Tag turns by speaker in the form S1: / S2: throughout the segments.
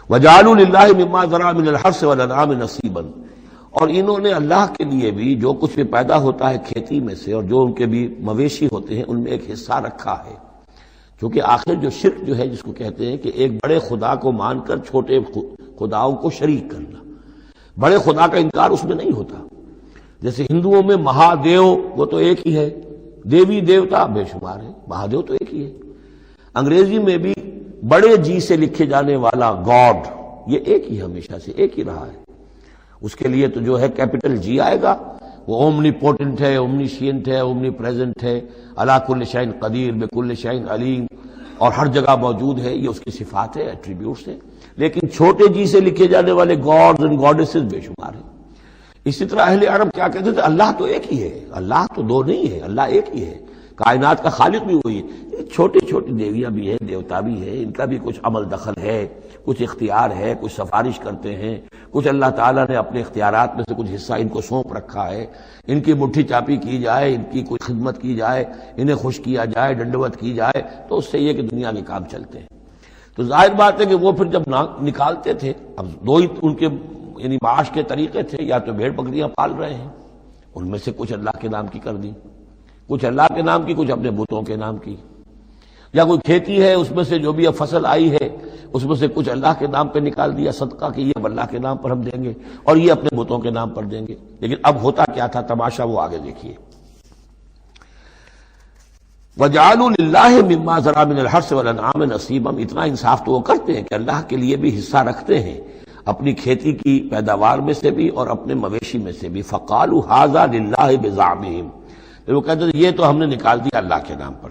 S1: وَجَعَلُوا لِلَّهِ مِمَّا ذَرَأَ مِنَ الْحَرْثِ وَالْأَنْعَامِ نَصِيبًا، اور انہوں نے اللہ کے لیے بھی جو کچھ بھی پیدا ہوتا ہے کھیتی میں سے اور جو ان کے بھی مویشی ہوتے ہیں ان میں ایک حصہ رکھا ہے، کیونکہ آخر جو شرک جو ہے جس کو کہتے ہیں کہ ایک بڑے خدا کو مان کر چھوٹے خداؤں کو شریک کرنا، بڑے خدا کا انکار اس میں نہیں ہوتا۔ جیسے ہندوؤں میں مہادیو وہ تو ایک ہی ہے، دیوی دیوتا بے شمار ہے، مہادیو تو ایک ہی ہے۔ انگریزی میں بھی بڑے جی سے لکھے جانے والا گاڈ یہ ایک ہی ہمیشہ سے ایک ہی رہا ہے، اس کے لیے تو جو ہے کیپٹل جی آئے گا، وہ اومنی پوٹنٹ ہے، اومنیشینٹ ہے، اومنی پریزنٹ ہے، علی کل شیء قدیر بکل شیء علیم، اور ہر جگہ موجود ہے، یہ اس کی صفات ہے، ایٹریبیوٹس ہیں۔ لیکن چھوٹے جی سے لکھے جانے والے گاڈز اینڈ گاڈیسز بے شمار ہیں۔ اسی طرح اہل عرب کیا کہتے تھے؟ اللہ تو ایک ہی ہے، اللہ تو دو نہیں ہے، اللہ ایک ہی ہے، کائنات کا خالق بھی وہی ہے۔ چھوٹی چھوٹی دیویاں بھی ہیں، دیوتا بھی ہے، ان کا بھی کچھ عمل دخل ہے، کچھ اختیار ہے، کچھ سفارش کرتے ہیں، کچھ اللہ تعالیٰ نے اپنے اختیارات میں سے کچھ حصہ ان کو سونپ رکھا ہے، ان کی مٹھی چاپی کی جائے، ان کی کوئی خدمت کی جائے، انہیں خوش کیا جائے، ڈنڈوت کی جائے، تو اس سے یہ کہ دنیا کے کام چلتے ہیں۔ تو ظاہر بات ہے کہ وہ پھر جب نکالتے تھے، اب دو ہی ان کے یعنی معاش کے طریقے تھے، یا تو بھیڑ بکریاں پال رہے ہیں، ان میں سے کچھ اللہ کے نام کی کر دی، کچھ اللہ کے نام کی، کچھ اپنے بتوں کے نام کی، یا کوئی کھیتی ہے اس میں سے جو بھی اب فصل آئی ہے اس میں سے کچھ اللہ کے نام پہ نکال دیا صدقہ کہ یہ اب اللہ کے نام پر ہم دیں گے اور یہ اپنے بتوں کے نام پر دیں گے۔ لیکن اب ہوتا کیا تھا تماشا وہ آگے دیکھیے۔ وَجَعَلُوا لِلَّهِ مِمَّا ذَرَأَ مِنَ الْحَرْثِ وَالْأَنْعَامِ نَصِيبًا، اتنا انصاف تو وہ کرتے ہیں کہ اللہ کے لیے بھی حصہ رکھتے ہیں اپنی کھیتی کی پیداوار میں سے بھی اور اپنے مویشی میں سے بھی۔ فَقَالُوا هَذَا لِلَّهِ بِزَعْمِهِمْ، تو وہ کہتے ہیں یہ تو ہم نے نکال دیا اللہ کے نام پر،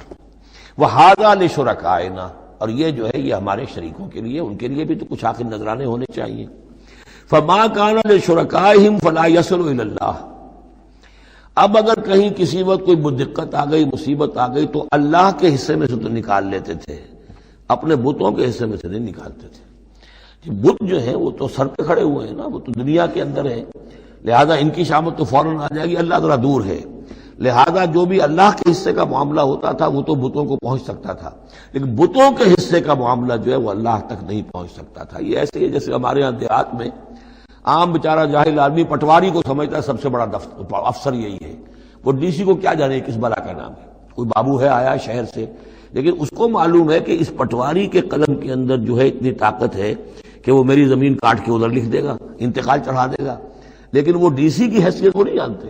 S1: وَهَذَا لِشُرَكَائِنَا، اور یہ جو ہے یہ ہمارے شریکوں کے لیے، ان کے لیے بھی تو کچھ آخر نذرانے ہونے چاہیے۔ فَمَا كَانَ لِشُرَكَائِهِمْ فَلَا يَصِلُ إِلَى اللَّهِ، اب اگر کہیں کسی وقت کوئی دقت آ گئی، مصیبت آ گئی، تو اللہ کے حصے میں سے تو نکال لیتے تھے، اپنے بتوں کے حصے میں سے نہیں نکالتے تھے۔ بت جو ہیں وہ تو سر پہ کھڑے ہوئے ہیں نا، وہ تو دنیا کے اندر ہیں، لہذا ان کی شامت تو فوراً آ جائے گی، اللہ ذرا دور ہے، لہذا جو بھی اللہ کے حصے کا معاملہ ہوتا تھا وہ تو بتوں کو پہنچ سکتا تھا، لیکن بتوں کے حصے کا معاملہ جو ہے وہ اللہ تک نہیں پہنچ سکتا تھا۔ یہ ایسے ہی جیسے ہمارے یہاں دیہات میں عام بیچارہ جاہل آدمی پٹواری کو سمجھتا ہے سب سے بڑا افسر یہی ہے، وہ ڈی سی کو کیا جانے کس بلا کا نام ہے، کوئی بابو ہے آیا شہر سے، لیکن اس کو معلوم ہے کہ اس پٹواری کے قلم کے اندر جو ہے اتنی طاقت ہے کہ وہ میری زمین کاٹ کے ادھر لکھ دے گا، انتقال چڑھا دے گا، لیکن وہ ڈی سی کی حیثیت کو نہیں جانتے۔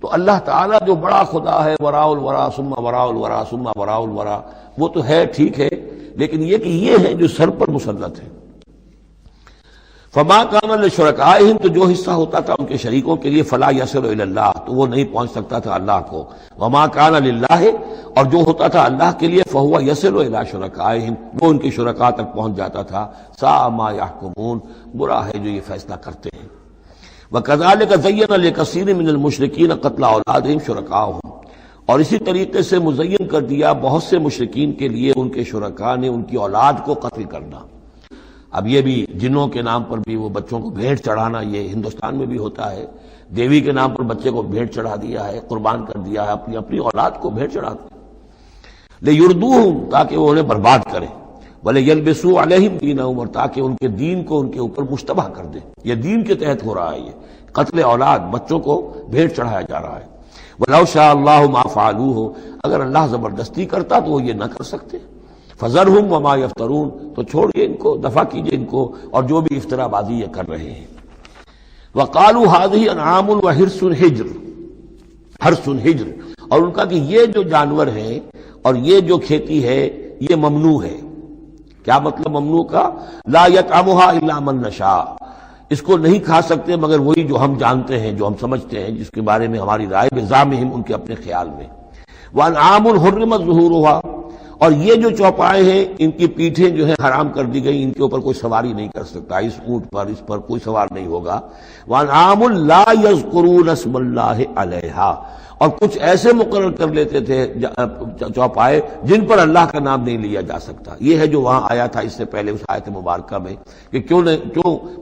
S1: تو اللہ تعالیٰ جو بڑا خدا ہے، وراء الورا ثم وراء الورا ثم وراء الورا، وہ تو ہے ٹھیک ہے، لیکن یہ کہ یہ ہے جو سر پر مسلط ہے۔ فما کان لشرکائہم، تو جو حصہ ہوتا تھا ان کے شریکوں کے لیے، فلا یصل الی اللہ، تو وہ نہیں پہنچ سکتا تھا اللہ کو۔ وما کان للہ، اور جو ہوتا تھا اللہ کے لیے، فہو یصل الی شرکائہم، وہ ان کے شرکاء تک پہنچ جاتا تھا۔ ساء ما یحکمون، برا ہے جو یہ فیصلہ کرتے ہیں۔ وَكَذَلِكَ زَيَّنَ لِكَثِيرٍ مِّنَ الْمُشْرِكِينَ قَتْلَ أَوْلَادِهِمْ شُرَكَاؤُهُمْ، اور اسی طریقے سے مزین کر دیا بہت سے مشرکین کے لیے ان کے شرکاء نے ان کی اولاد کو قتل کرنا۔ اب یہ بھی جنوں کے نام پر بھی وہ بچوں کو بھیٹ چڑھانا، یہ ہندوستان میں بھی ہوتا ہے، دیوی کے نام پر بچے کو بھیٹ چڑھا دیا ہے، قربان کر دیا ہے، اپنی اولاد کو بھیٹ چڑھاتے ہیں، لِيُرْدُوهُمْ، تاکہ وہ انہیں برباد کریں، وَلِيَلْبِسُوا عَلَيْهِمْ دِينَهُمْ، اور تاکہ ان کے دین کو ان کے اوپر مشتبہ کر دیں۔ یہ دین کے تحت ہو رہا ہے، یہ قتل اولاد، بچوں کو بھیٹ چڑھایا جا رہا ہے۔ وَلَوْ شَاءَ اللَّهُ مَا فَعَلُوهُ، اگر اللہ زبردستی کرتا تو وہ یہ نہ کر سکتے۔ فَذَرْهُمْ وَمَا يَفْتَرُونَ، تو چھوڑیے ان کو، دفع کیجیے ان کو اور جو بھی افطرا بازی یہ کر رہے ہیں۔ وَقَالُوا هَٰذِهِ أَنْعَامٌ وَحِرْثٌ حِجْرٌ، اور ان کا کہ یہ جو جانور ہیں اور یہ جو کھیتی ہے یہ ممنوع ہے۔ کیا مطلب ممنوع کا؟ لا يطعمها الا من نشاء، اس کو نہیں کھا سکتے مگر وہی جو ہم جانتے ہیں، جو ہم سمجھتے ہیں، جس کے بارے میں ہماری رائے، بزعمہم، ان کے اپنے خیال میں۔ وانعام حرمت ظہورها، اور یہ جو چوپائے ہیں ان کی پیٹھیں جو ہیں حرام کر دی گئی، ان کے اوپر کوئی سواری نہیں کر سکتا، اس اونٹ پر، اس پر کوئی سوار نہیں ہوگا۔ وانعام لا یذکرون اسم اللہ علیہا، اور کچھ ایسے مقرر کر لیتے تھے چوپائے جن پر اللہ کا نام نہیں لیا جا سکتا۔ یہ ہے جو وہاں آیا تھا اس سے پہلے اس آیت مبارکہ میں کہ کیوں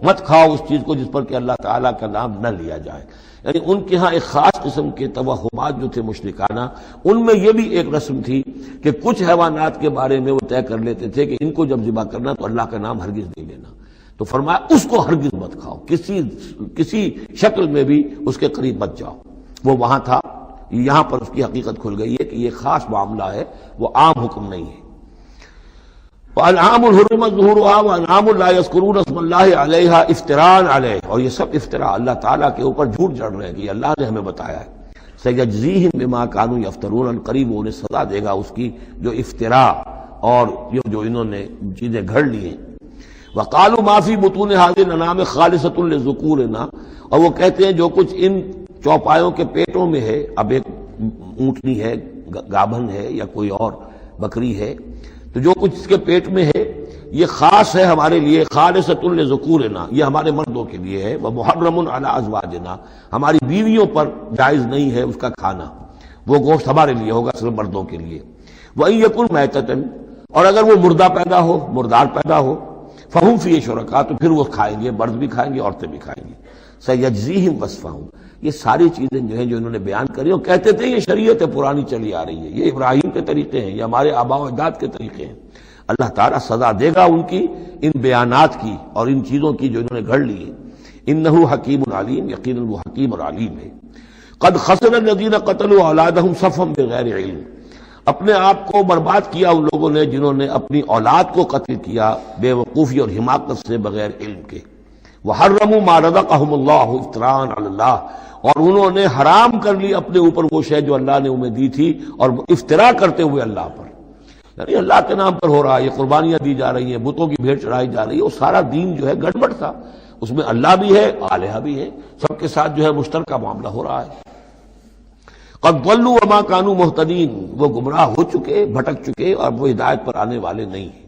S1: مت کھاؤ اس چیز کو جس پر کہ اللہ تعالیٰ کا نام نہ لیا جائے۔ یعنی ان کے ہاں ایک خاص قسم کے توہمات جو تھے مشرکانہ، ان میں یہ بھی ایک رسم تھی کہ کچھ حیوانات کے بارے میں وہ طے کر لیتے تھے کہ ان کو جب ذبح کرنا تو اللہ کا نام ہرگز نہیں لینا، تو فرمایا اس کو ہرگز مت کھاؤ، کسی شکل میں بھی اس کے قریب مت جاؤ۔ وہ وہاں تھا، یہاں پر اس کی حقیقت کھل گئی ہے کہ یہ خاص معاملہ ہے، وہ عام حکم نہیں ہے۔ وَأَنْعَامٌ حُرِّمَتْ ظُهُورُهَا وَأَنْعَامٌ لَا يَذْكُرُونَ اسْمَ اللَّهِ عَلَيْهَا افْتِرَاءً عَلَيْهِ، اور یہ سب افطرا اللہ تعالیٰ کے اوپر جھوٹ جڑ رہے ہیں کہ اللہ نے ہمیں بتایا ہے۔ سَيَجْزِيهِمْ بِمَا كَانُوا يَفْتَرُونَ، قریب انہیں سزا دے گا اس کی جو افطرا اور جو انہوں نے چیزیں گھڑ لی ہیں۔ وَقَالُوا مَا فِي بُطُونِ هَٰذِهِ الْأَنْعَامِ خَالِصَةٌ لِّذُكُورِنَا، اور وہ کہتے ہیں جو کچھ ان چوپایوں کے پیٹوں میں ہے، اب ایک اونٹنی ہے، گابھن ہے یا کوئی اور بکری ہے، تو جو کچھ اس کے پیٹ میں ہے یہ خاص ہے ہمارے لیے، خالصۃ لذکورنا، یہ ہمارے مردوں کے لیے ہے، ومحرم علی ازواجنا، ہماری بیویوں پر جائز نہیں ہے اس کا کھانا، وہ گوشت ہمارے لیے ہوگا صرف مردوں کے لیے۔ وَإِن يَكُن مَيْتَةً، اور اگر وہ مردہ پیدا ہو، مردار پیدا ہو، فَهُمْ فِيهِ شُرَكَاء، تو پھر وہ کھائیں گے، مرد بھی کھائیں گے، عورتیں بھی کھائیں گی۔ سَيَجْزِيهِمْ وَصْفَهُمْ، یہ ساری چیزیں جو ہیں جو انہوں نے بیان کری، اور کہتے تھے یہ شریعت پرانی چلی آ رہی ہے، یہ ابراہیم کے طریقے ہیں، یہ ہمارے آباء و اجداد کے طریقے ہیں۔ اللہ تعالیٰ سزا دے گا ان کی ان بیانات کی اور ان چیزوں کی جو انہوں نے گھڑ لی ہے۔ انہ حکیم علیم، یقیناً وہ حکیم اور علیم ہے۔ قد خسر الذین قتلوا اولادہم صفحا بغیر علم، اپنے آپ کو برباد کیا ان لوگوں نے جنہوں نے اپنی اولاد کو قتل کیا بے وقوفی اور حماقت سے، بغیر علم کے۔ وحرموا ما رزقهم اللہ افتراء علی اللہ، اور انہوں نے حرام کر لی اپنے اوپر وہ شے جو اللہ نے انہیں دی تھی، اور افطرا کرتے ہوئے اللہ پر، یعنی اللہ کے نام پر ہو رہا ہے، یہ قربانیاں دی جا رہی ہیں، بتوں کی بھیڑ چڑھائی جا رہی ہے، وہ سارا دین جو ہے گڑبڑ تھا، اس میں اللہ بھی ہے، آلہہ بھی ہے، سب کے ساتھ جو ہے مشترکہ معاملہ ہو رہا ہے۔ قد ضلوا وما كانوا مهتدين، وہ گمراہ ہو چکے، بھٹک چکے، اور وہ ہدایت پر آنے والے نہیں ہیں۔